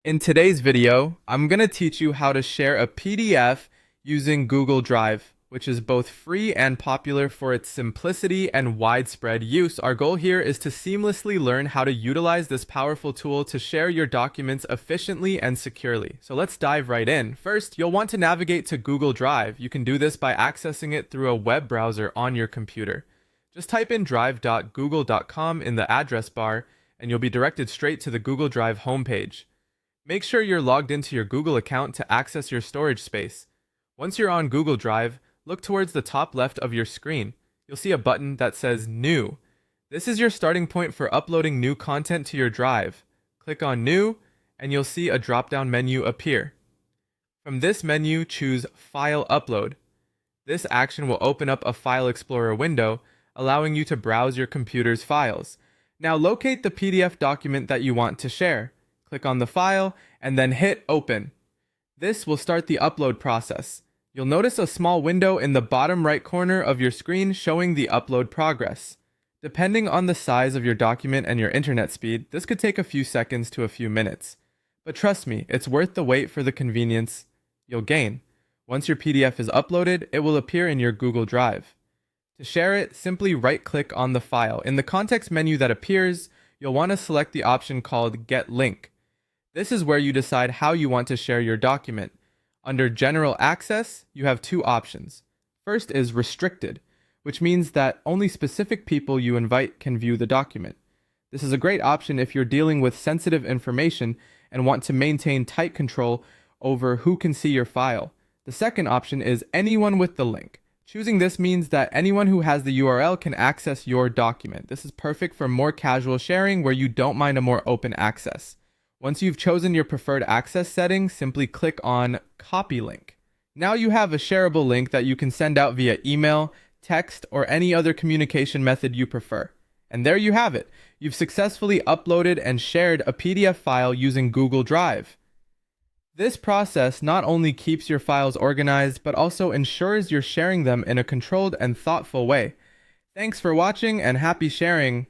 In today's video, I'm going to teach you how to share a PDF using Google Drive, which is both free and popular for its simplicity and widespread use. Our goal here is to seamlessly learn how to utilize this powerful tool to share your documents efficiently and securely. So let's dive right in. First, you'll want to navigate to Google Drive. You can do this by accessing it through a web browser on your computer. Just type in drive.google.com in the address bar, and you'll be directed straight to the Google Drive homepage. Make sure you're logged into your Google account to access your storage space. Once you're on Google Drive, look towards the top left of your screen. You'll see a button that says New. This is your starting point for uploading new content to your drive. Click on New, and you'll see a drop-down menu appear. From this menu, choose File Upload. This action will open up a File Explorer window, allowing you to browse your computer's files. Now locate the PDF document that you want to share. Click on the file, and then hit Open. This will start the upload process. You'll notice a small window in the bottom right corner of your screen showing the upload progress. Depending on the size of your document and your internet speed, this could take a few seconds to a few minutes. But trust me, it's worth the wait for the convenience you'll gain. Once your PDF is uploaded, it will appear in your Google Drive. To share it, simply right-click on the file. In the context menu that appears, you'll want to select the option called Get Link. This is where you decide how you want to share your document. Under General Access, you have two options. First is Restricted, which means that only specific people you invite can view the document. This is a great option if you're dealing with sensitive information and want to maintain tight control over who can see your file. The second option is Anyone with the link. Choosing this means that anyone who has the URL can access your document. This is perfect for more casual sharing where you don't mind a more open access. Once you've chosen your preferred access setting, simply click on Copy Link. Now you have a shareable link that you can send out via email, text, or any other communication method you prefer. And there you have it. You've successfully uploaded and shared a PDF file using Google Drive. This process not only keeps your files organized, but also ensures you're sharing them in a controlled and thoughtful way. Thanks for watching and happy sharing.